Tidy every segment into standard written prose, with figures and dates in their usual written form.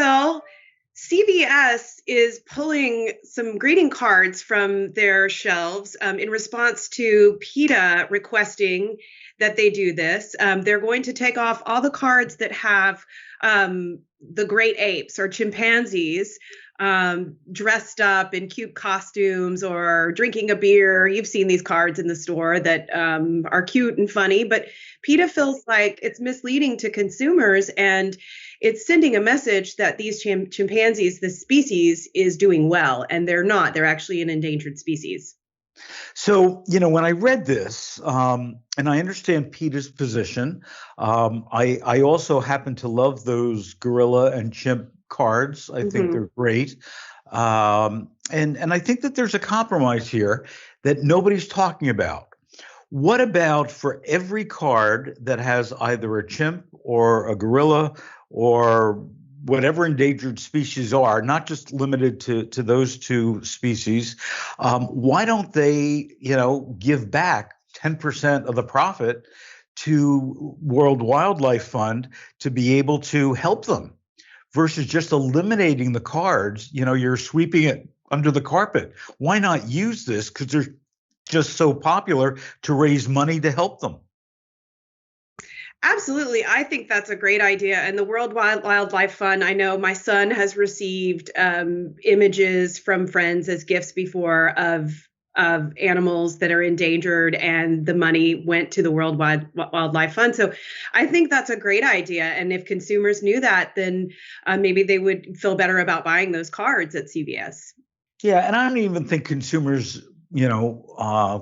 Phil, CVS is pulling some greeting cards from their shelves in response to PETA requesting that they do this. They're going to take off all the cards that have the great apes or chimpanzees dressed up in cute costumes or drinking a beer. You've seen these cards in the store that are cute and funny, but PETA feels like it's misleading to consumers, and it's sending a message that these chimpanzees, this species, is doing well, and they're not. They're actually an endangered species. So, when I read this, and I understand Peter's position, I also happen to love those gorilla and chimp cards. I think they're great. And I think that there's a compromise here that nobody's talking about. What about for every card that has either a chimp or a gorilla or whatever endangered species are, not just limited to those two species, why don't they, give back 10% of the profit to World Wildlife Fund to be able to help them versus just eliminating the cards? You're sweeping it under the carpet. Why not use this? Because they're just so popular to raise money to help them. Absolutely. I think that's a great idea. And the World Wildlife Fund, I know my son has received images from friends as gifts before of animals that are endangered, and the money went to the World Wildlife Fund. So I think that's a great idea. And if consumers knew that, then maybe they would feel better about buying those cards at CVS. Yeah, and I don't even think consumers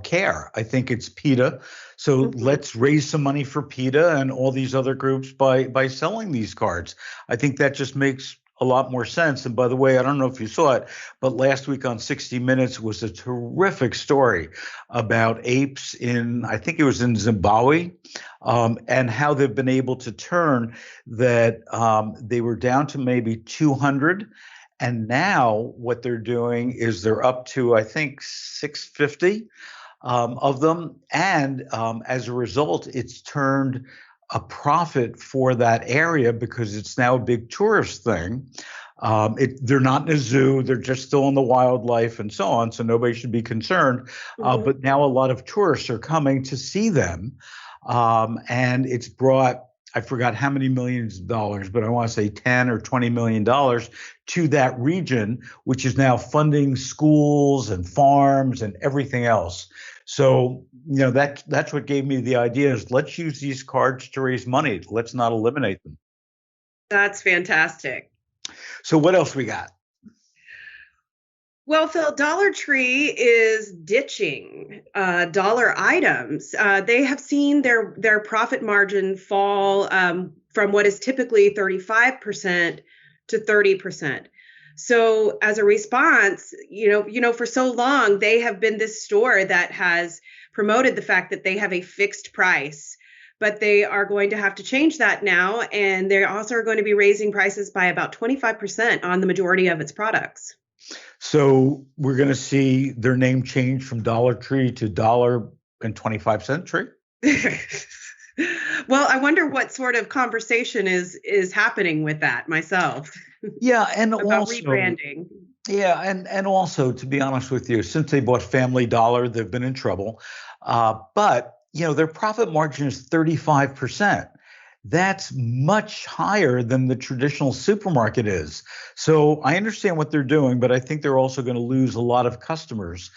care. I think it's PETA. So let's raise some money for PETA and all these other groups by selling these cards. I think that just makes a lot more sense. And by the way, I don't know if you saw it, but last week on 60 Minutes was a terrific story about apes I think it was in Zimbabwe, and how they've been able to turn that. They were down to maybe 200. And now what they're doing is they're up to, I think, 650 of them. And as a result, it's turned a profit for that area because it's now a big tourist thing. They're not in a zoo. They're just still in the wildlife and so on. So nobody should be concerned. But now a lot of tourists are coming to see them. And it's brought, I forgot how many millions of dollars, but I want to say 10 or $20 million to that region, which is now funding schools and farms and everything else. So, that's what gave me the idea is let's use these cards to raise money. Let's not eliminate them. That's fantastic. So what else we got? Well, Phil, Dollar Tree is ditching dollar items. They have seen their profit margin fall from what is typically 35% to 30%. So as a response, for so long, they have been this store that has promoted the fact that they have a fixed price, but they are going to have to change that now. And they also are going to be raising prices by about 25% on the majority of its products. So we're going to see their name change from Dollar Tree to $1.25 Tree? Well, I wonder what sort of conversation is happening with that myself. Yeah, and about also rebranding. Yeah, and also, to be honest with you, since they bought Family Dollar, they've been in trouble. But their profit margin is 35%. That's much higher than the traditional supermarket is. So I understand what they're doing, but I think they're also going to lose a lot of customers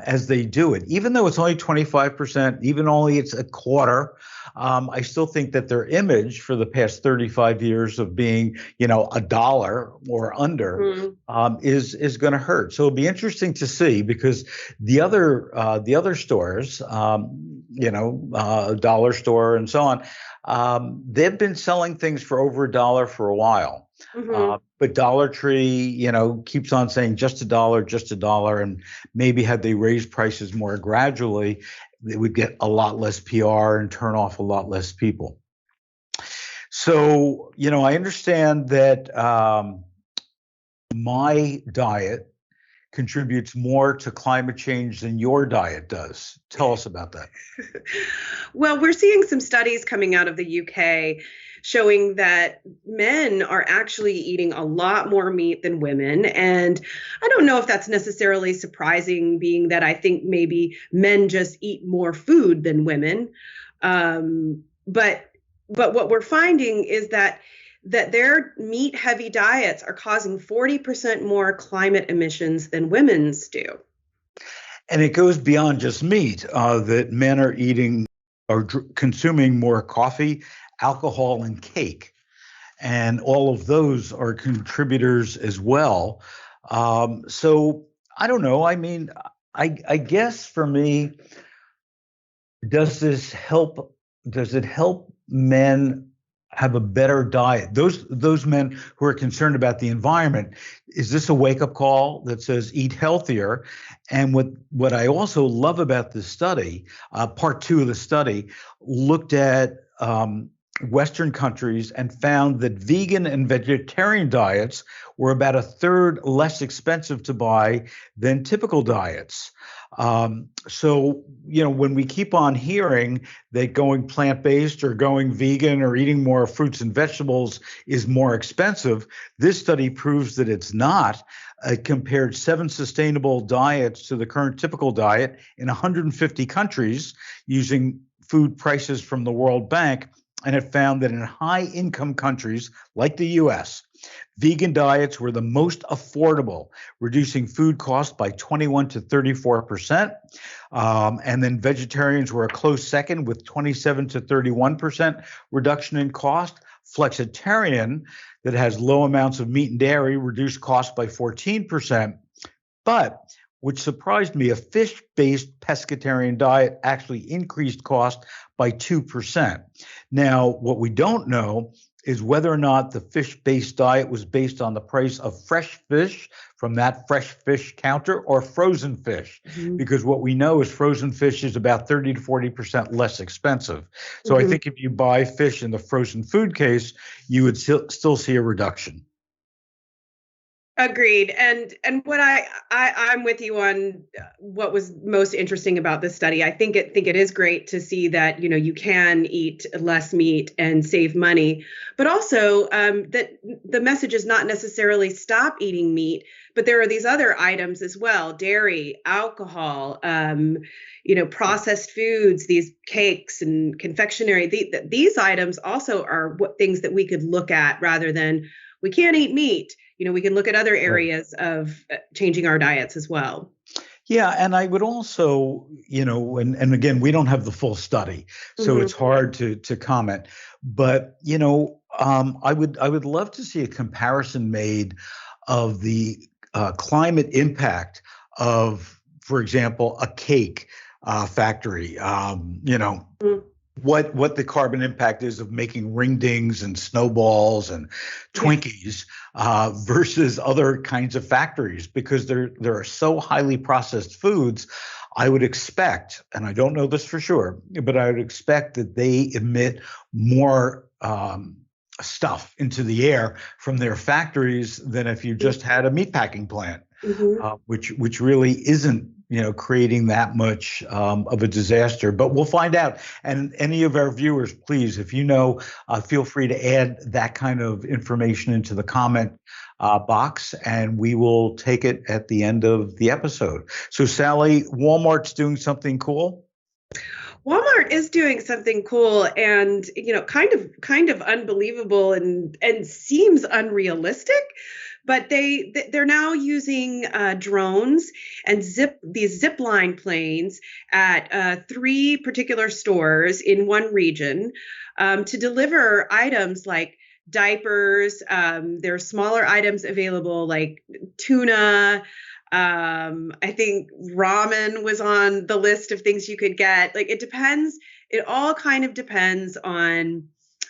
as they do it. Even though it's only 25%, even only it's a quarter, I still think that their image for the past 35 years of being, a dollar or under is going to hurt. So it'll be interesting to see because the other stores, dollar store and so on, they've been selling things for over $1 for a while. But Dollar Tree, keeps on saying just $1. And maybe had they raised prices more gradually, they would get a lot less PR and turn off a lot less people. So, I understand that my diet contributes more to climate change than your diet does. Tell us about that. Well, we're seeing some studies coming out of the UK showing that men are actually eating a lot more meat than women. And I don't know if that's necessarily surprising, being that I think maybe men just eat more food than women. But what we're finding is that their meat heavy diets are causing 40% more climate emissions than women's do. And it goes beyond just meat, that men are eating or consuming more coffee, alcohol, and cake. And all of those are contributors as well. So I don't know. I mean, I guess for me, does this help? Does it help men have a better diet? Those men who are concerned about the environment, is this a wake up call that says eat healthier? And what I also love about this study, part two of the study, looked at Western countries and found that vegan and vegetarian diets were about a third less expensive to buy than typical diets. So, when we keep on hearing that going plant-based or going vegan or eating more fruits and vegetables is more expensive, this study proves that it's not. It compared 7 sustainable diets to the current typical diet in 150 countries using food prices from the World Bank, and it found that in high-income countries like the U.S., vegan diets were the most affordable, reducing food costs by 21 to 34%. And then vegetarians were a close second with 27 to 31% reduction in cost. Flexitarian, that has low amounts of meat and dairy, reduced costs by 14%. But which surprised me, a fish-based pescatarian diet actually increased cost by 2%. Now, what we don't know is whether or not the fish-based diet was based on the price of fresh fish from that fresh fish counter or frozen fish, because what we know is frozen fish is about 30 to 40% less expensive. So I think if you buy fish in the frozen food case, you would still see a reduction. Agreed. And what I'm with you on what was most interesting about this study. I think it is great to see that, you can eat less meat and save money, but also that the message is not necessarily stop eating meat, but there are these other items as well: dairy, alcohol, processed foods, these cakes and confectionery. These items also are things that we could look at, rather than we can't eat meat. We can look at other areas of changing our diets as well. Yeah, and I would also, and again, we don't have the full study, so it's hard to comment. But I would love to see a comparison made of the climate impact of, for example, a cake factory. What the carbon impact is of making ring dings and snowballs and Twinkies versus other kinds of factories, because there are so highly processed foods. I would expect, and I don't know this for sure, but I would expect that they emit more stuff into the air from their factories than if you just had a meatpacking plant, which really isn't creating that much of a disaster. But we'll find out. And any of our viewers, please, if feel free to add that kind of information into the comment box, and we will take it at the end of the episode. So, Sally, Walmart's doing something cool. Walmart is doing something cool, and kind of unbelievable, and seems unrealistic. But they're now using drones and these zip line planes at 3 particular stores in one region to deliver items like diapers. There are smaller items available like tuna. I think ramen was on the list of things you could get. Like, it depends. It all kind of depends on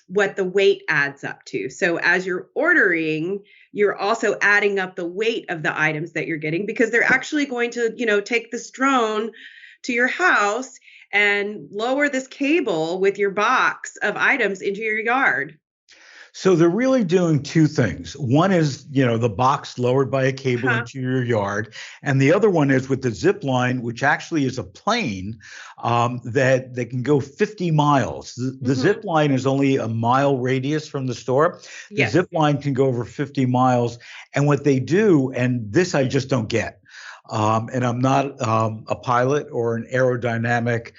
what the weight adds up to. So as you're ordering, you're also adding up the weight of the items that you're getting, because they're actually going to, take this drone to your house and lower this cable with your box of items into your yard. So they're really doing two things. One is, the box lowered by a cable Huh. into your yard, and the other one is with the zip line, which actually is a plane that they can go 50 miles. The Hmm. zip line is only a mile radius from the store. The Yes. zip line can go over 50 miles, and what they do, and this I just don't get. And I'm not a pilot or an aerodynamic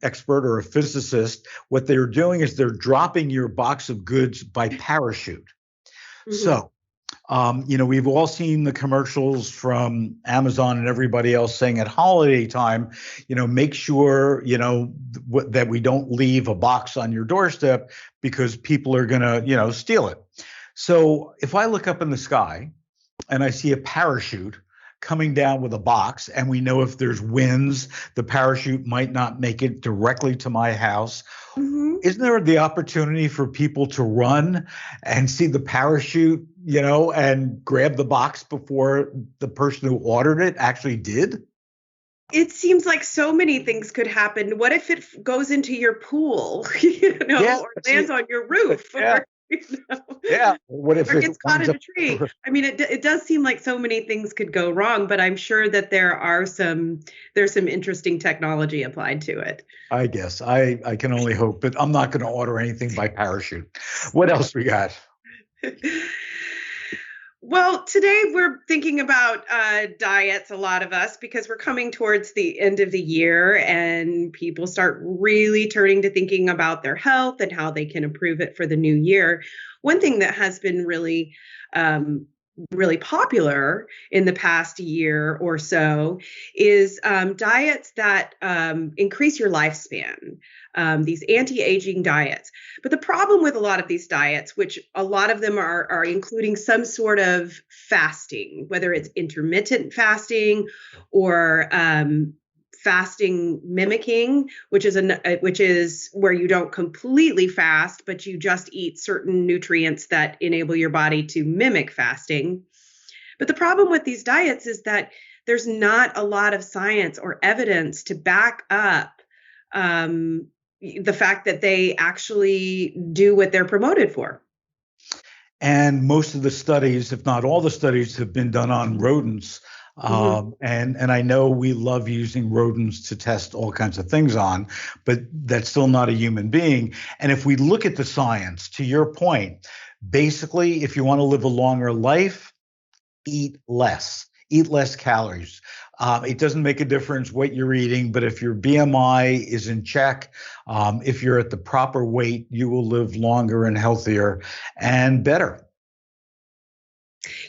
expert or a physicist. What they're doing is they're dropping your box of goods by parachute. Hmm. So, we've all seen the commercials from Amazon and everybody else saying at holiday time, make sure, that we don't leave a box on your doorstep because people are going to, steal it. So if I look up in the sky and I see a parachute coming down with a box, and we know if there's winds, the parachute might not make it directly to my house. Hmm. Isn't there the opportunity for people to run and see the parachute, and grab the box before the person who ordered it actually did? It seems like so many things could happen. What if it goes into your pool, Yeah, or see, lands on your roof, yeah, or yeah. What if or it gets caught winds in up? a tree? I mean, it does seem like so many things could go wrong, but I'm sure that there's some interesting technology applied to it. I guess I can only hope, but I'm not going to order anything by parachute. What else we got? Well, today we're thinking about diets, a lot of us, because we're coming towards the end of the year and people start really turning to thinking about their health and how they can improve it for the new year. One thing that has been um, really popular in the past year or so is diets that increase your lifespan, these anti aging diets. But the problem with a lot of these diets, which a lot of them are including some sort of fasting, whether it's intermittent fasting or fasting mimicking, which is where you don't completely fast, but you just eat certain nutrients that enable your body to mimic fasting. But the problem with these diets is that there's not a lot of science or evidence to back up um, the fact that they actually do what they're promoted for. And most of the studies, if not all the studies, have been done on rodents. Hmm. And I know we love using rodents to test all kinds of things on, but that's still not a human being. And if we look at the science, to your point, basically, if you want to live a longer life, eat less calories. It doesn't make a difference what you're eating, but if your BMI is in check, if you're at the proper weight, you will live longer and healthier and better.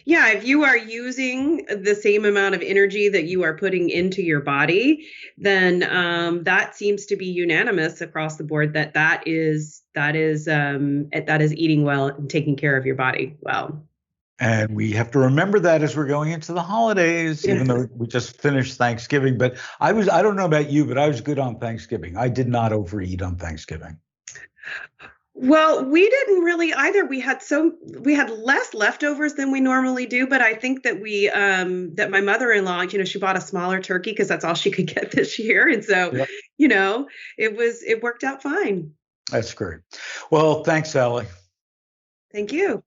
Yeah, if you are using the same amount of energy that you are putting into your body, then that seems to be unanimous across the board that that is eating well and taking care of your body well. And we have to remember that as we're going into the holidays, Yeah. even though we just finished Thanksgiving. But I don't know about you, but I was good on Thanksgiving. I did not overeat on Thanksgiving. Well, we didn't really either. We had less leftovers than we normally do, but I think that we that my mother-in-law, she bought a smaller turkey because that's all she could get this year. And so, Yep. it worked out fine. That's great. Well, thanks, Sally. Thank you.